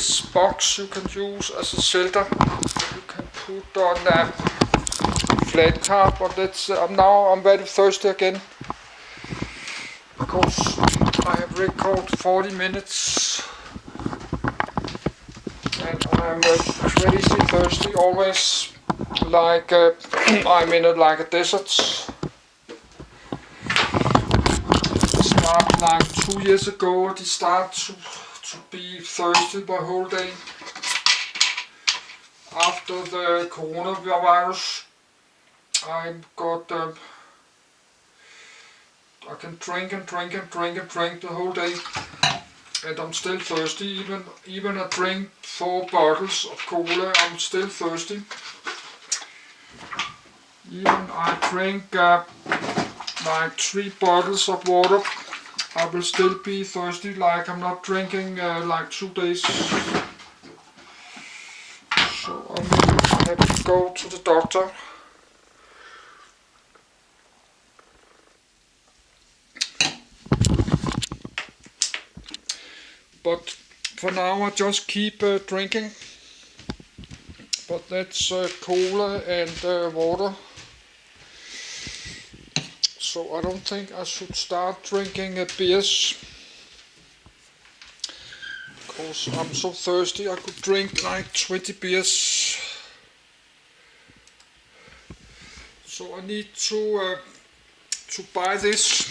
this box you can use as a shelter. You can put on a flat car, but now I'm very thirsty again because I have recorded 40 minutes and I'm crazy thirsty, always like I'm in like a desert. Start like 2 years ago, I start to be thirsty the whole day after the coronavirus. I can drink the whole day, and I'm still thirsty. Even I drink 4 bottles of cola, I'm still thirsty. Even I drink like 3 bottles of water, I will still be thirsty, like I'm not drinking like 2 days. So I have to go to the doctor. But for now I just keep drinking. But that's cola and water. So I don't think I should start drinking beers, because I'm so thirsty. I could drink like 20 beers. So I need to buy this.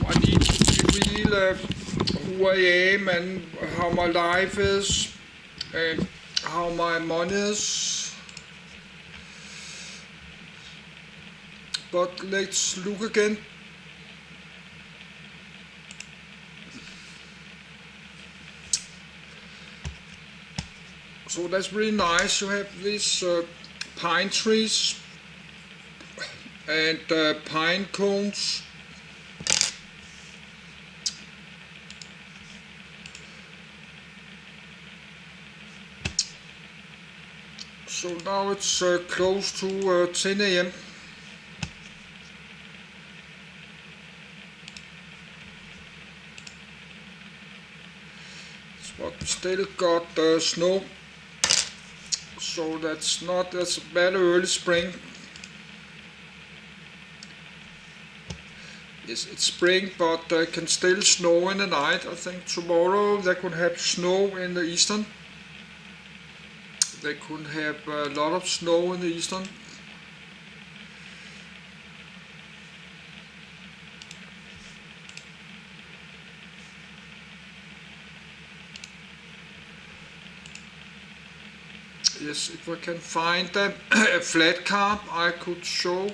I need to be real who I am and how my life is. And how my money is. But let's look again. So that's really nice. You have these pine trees and pine cones. So now it's close to 10 a.m. But still got snow, so that's very early spring. Yes, it's spring, but it can still snow in the night. I think tomorrow they could have snow in the eastern. They could have a lot of snow in the eastern. Yes, if I can find a flat car, I could show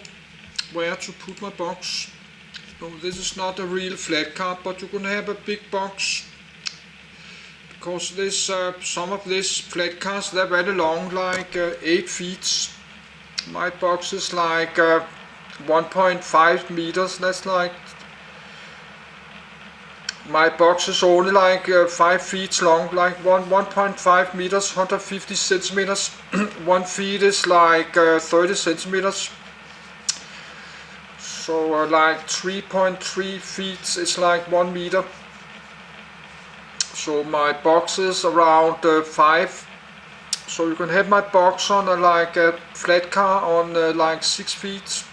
where to put my box. No, this is not a real flat car, but you can have a big box. Because this, some of these flat cars, they're very long, like 8 feet. My box is like 1.5 meters. That's like, my box is only like 5 feet long, like 1.5 meters, 150 centimeters. 1 feet is like 30 centimeters. So like 3.3 feet is like 1 meter. So my box is around 5. So you can have my box on like a flat car on like 6 feet.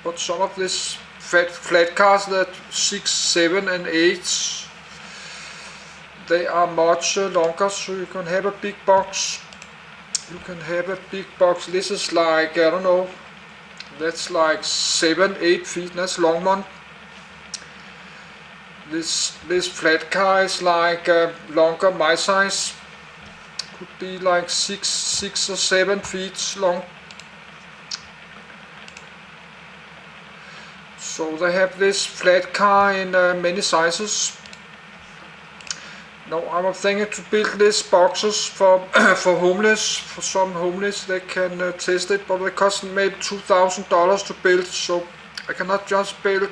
But some of these flat cars that 6, 7 and 8, they are much longer. So you can have a big box. You can have a big box. This is like, I don't know, that's like 7, 8 feet. That's long one. This flat car is like longer, my size. Could be like 6 or 7 feet long. So they have this flat car in many sizes. Now I'm thinking to build these boxes for for homeless. For some homeless, they can test it, but it costs maybe $2,000 to build. So I cannot just build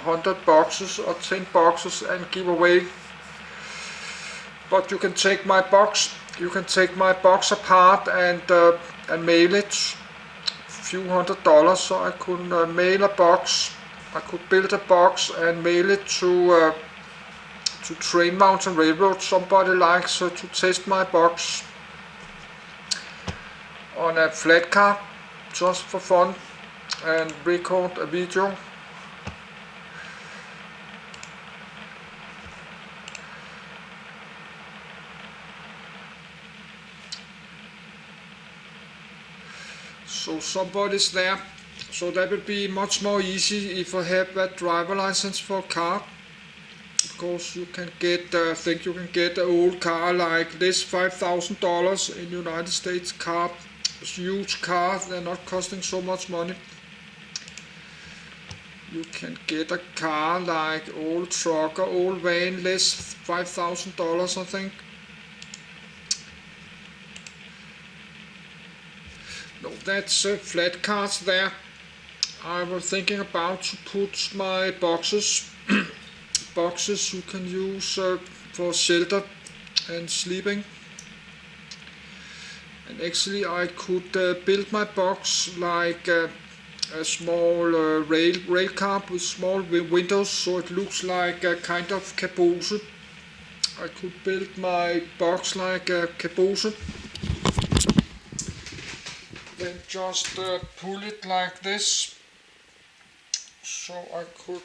100 boxes or 10 boxes and give away. But you can take my box. You can take my box apart and mail it. few $100, so I could mail a box. I could build a box and mail it to Train Mountain Railroad. Somebody likes to test my box on a flat car just for fun and record a video. So somebody's there, so that would be much more easy if I have that driver license for a car, because you can get, I think you can get an old car like this, $5,000 in United States. Car, huge car, they're not costing so much money. You can get a car like old truck or old van, less $5,000 I think. No, that's flat cars there. I was thinking about to put my boxes. Boxes you can use for shelter and sleeping. And actually I could build my box like a small rail car with small windows, so it looks like a kind of caboose. I could build my box like a caboose. Then just pull it like this, so I could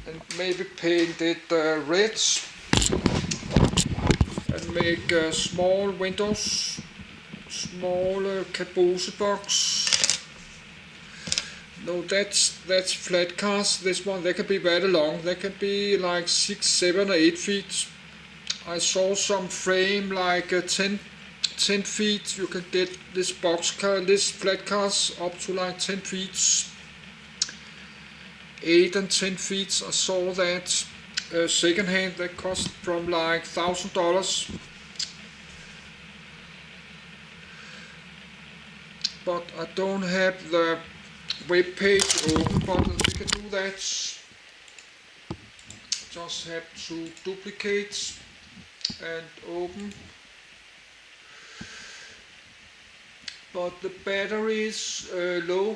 and maybe paint it red and make small windows, small caboose box. No, that's flat cars. This one, they can be very long. They can be like 6, 7 or 8 feet. I saw some frame like 10 feet. You can get this box car, this flat cars up to like 10 feet, 8 and 10 feet. I saw that second hand, that cost from like $1,000. But I don't have the web page open, but we can do that. Just have to duplicate and open. But the battery is low.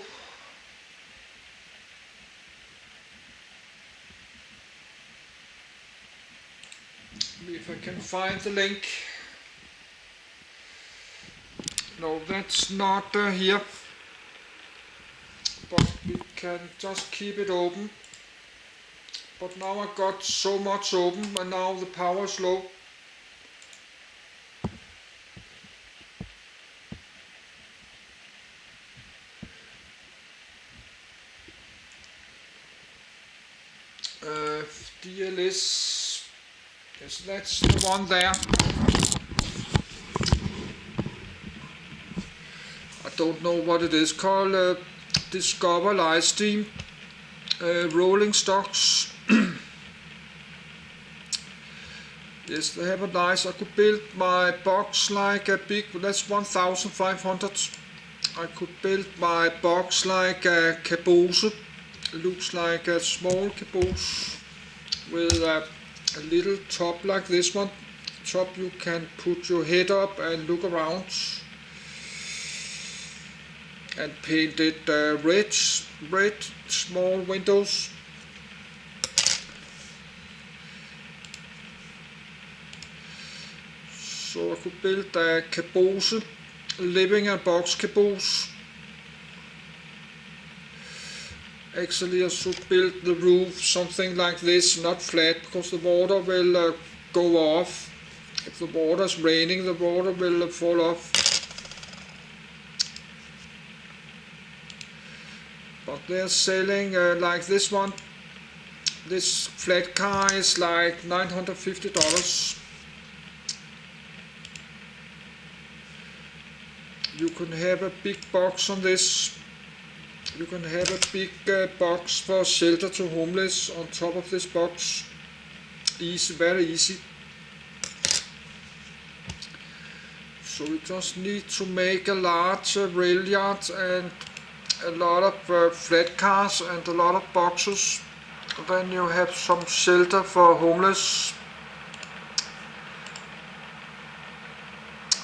If I can find the link. No, that's not here. But we can just keep it open. But now I got so much open and now the power is low. DLS, yes, that's the one there. I don't know what it is called. Discover Live Steam rolling stocks. Yes, they have a nice. I could build my box like a big. That's 1,500. I could build my box like a caboose. It looks like a small caboose with a little top like this one. Top you can put your head up and look around. And paint it red, small windows. So I could build a caboose, living and box caboose. Actually I should build the roof something like this, not flat, because the water will go off. If the water is raining, the water will fall off. But they're selling like this one. This flat car is like $950. You can have a big box on this. You can have a big box for shelter to homeless on top of this box. Easy, very easy. So we just need to make a large rail yard and a lot of flat cars and a lot of boxes. Then you have some shelter for homeless.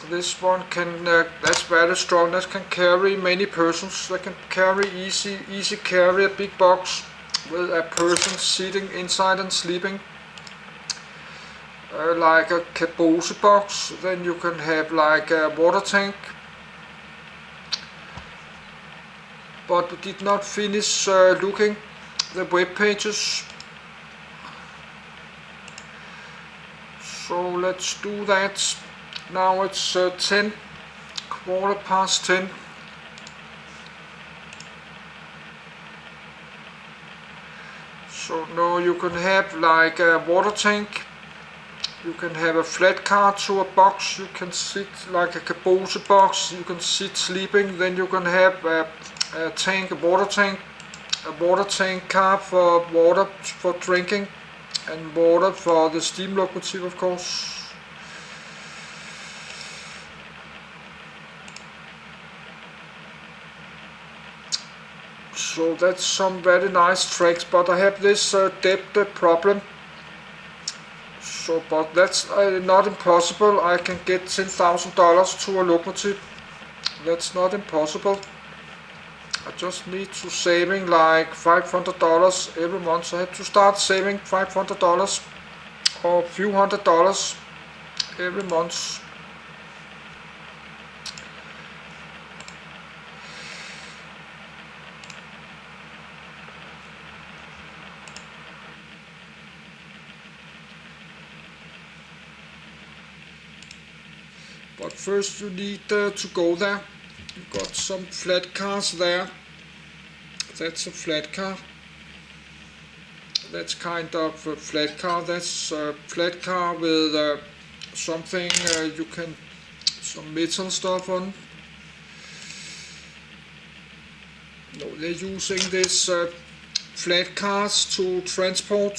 This one can, that's very strong, that can carry many persons, that can carry easy carry a big box with a person sitting inside and sleeping. Like a caboose box, then you can have like a water tank. But we did not finish looking the web pages. So let's do that. Now it's 10, quarter past 10. So now you can have like a water tank. You can have a flat car to a box, you can sit like a caboose box, you can sit sleeping, then you can have a tank, a water tank car for water for drinking, and water for the steam locomotive, of course. So that's some very nice tracks, but I have this depth problem. So, but that's not impossible. I can get $10,000 to a locomotive. That's not impossible. I just need to saving like $500 every month. So I have to start saving $500 or a few $100 every month. But first you need to go there. You've got some flat cars there. That's a flat car. That's kind of a flat car. That's a flat car with something you can, some metal stuff on. No, they're using this flat cars to transport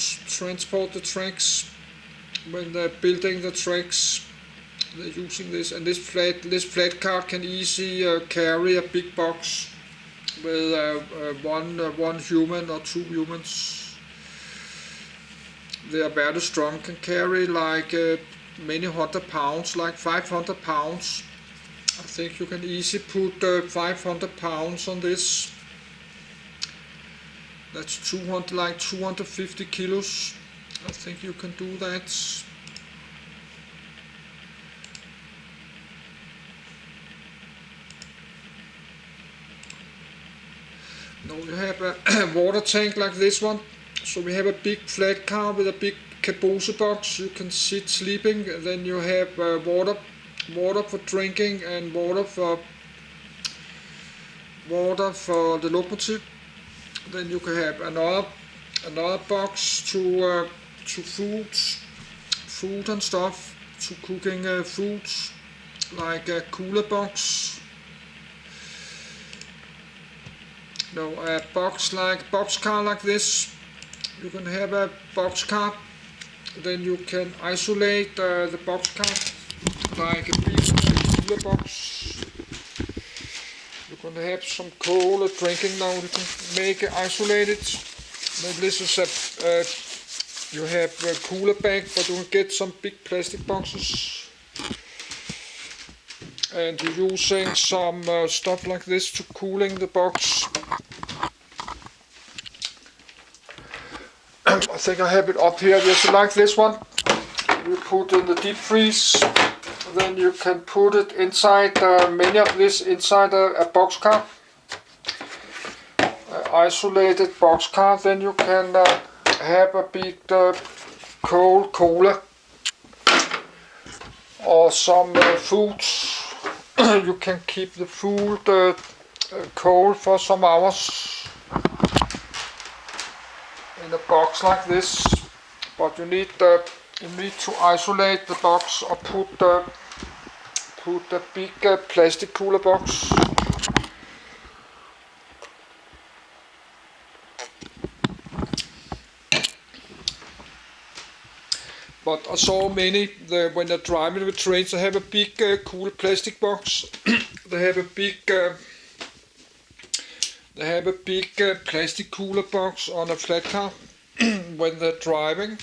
the tracks. When they're building the tracks, they're using this, and this flat car can easily carry a big box with one human or two humans. They are very strong, can carry like many 100 pounds, like 500 pounds. I think you can easily put 500 pounds on this. That's 200, like 250 kilos. I think you can do that. Now you have a water tank like this one. So we have a big flat car with a big caboose box. You can sit sleeping. Then you have water for drinking and water for the locomotive. Then you can have another box to food and stuff, to cooking foods, like a cooler box. No, a box car like this. You can have a box car. Then you can isolate the box car like a big cooler box. You can have some cold drinking now. You can make it isolated. Then this is you have a cooler bag, but you can get some big plastic boxes. And you're using some stuff like this to cooling the box. I think I have it up here, just like this one. You put in the deep freeze, then you can put it inside, many of this inside a box car. Isolated box car, then you can have a big cold cola or some foods. You can keep the food cold for some hours in a box like this, but you need to isolate the box or put a big plastic cooler box. But I saw many, when they're driving with trains, they have a big cool plastic box. They have a big plastic cooler box on a flat car when they're driving.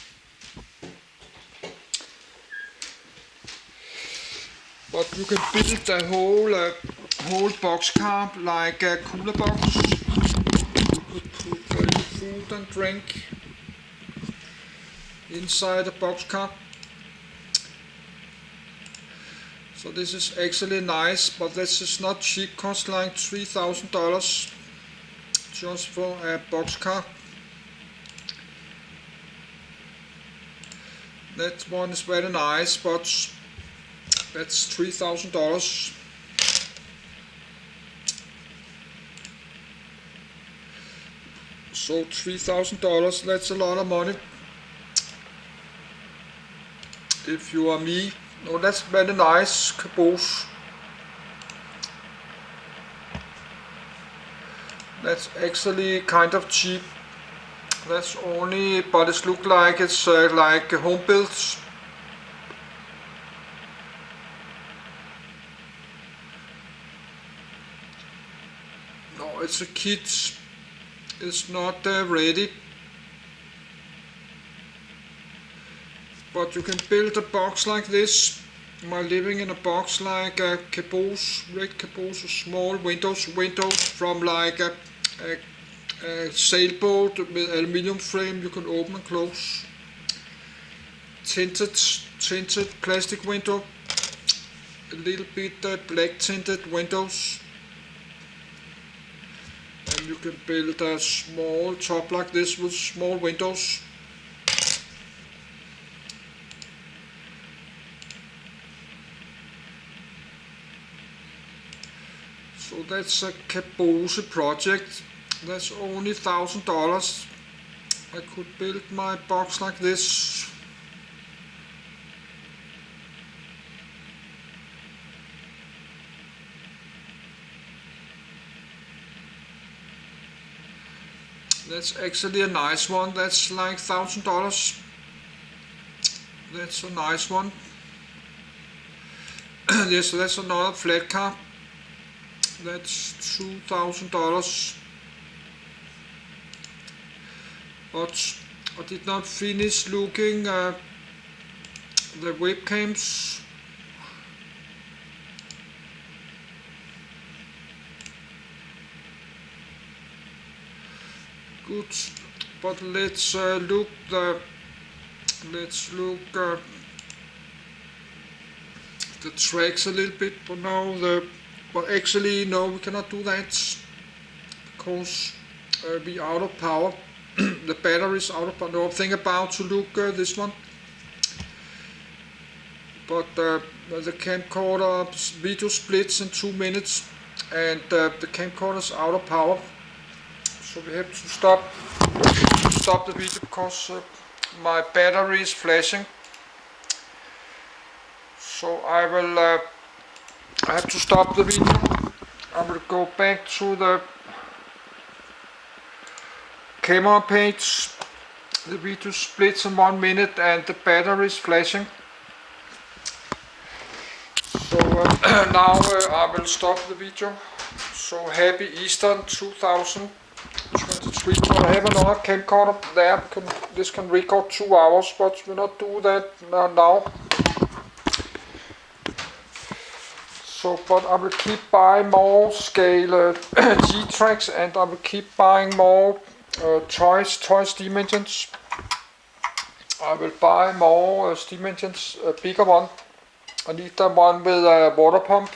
but you can build the whole boxcar like a cooler box. You could put your food and drink inside a boxcar. So this is actually nice, but this is not cheap, costs like $3,000 just for a boxcar. That one is very nice, but that's $3,000. So $3,000, that's a lot of money. If you are me. Oh, that's very nice caboose. That's actually kind of cheap. That's only, but it looks like it's like home built. No, it's a kit. It's not ready. But you can build a box like this by living in a box like a caboose, red caboose, small windows from like a sailboat with aluminium frame you can open and close. Tinted plastic window, a little bit black tinted windows. And you can build a small top like this with small windows. So that's a caboose project. That's only $1,000. I could build my box like this. That's actually a nice one. That's like $1,000. That's a nice one. Yes, so that's another flat car. That's $2,000. But I did not finish looking the webcams. Good, but let's look the tracks a little bit. But now but actually no, we cannot do that because we out of power. The battery is out of power. No, I'm thinking about to look this one, but the camcorder video splits in 2 minutes, and the camcorder is out of power. So we have to stop the video because my battery is flashing. So I have to stop the video. I will go back to the camera page. The video splits in 1 minute and the battery is flashing. So now I will stop the video. So happy Easter 2023. But I have another camcorder there. This can record 2 hours, but we'll not do that now. So, but I will keep buying more scale G-tracks, and I will keep buying more toy steam engines. I will buy more steam engines, a bigger one. I need the one with a water pump.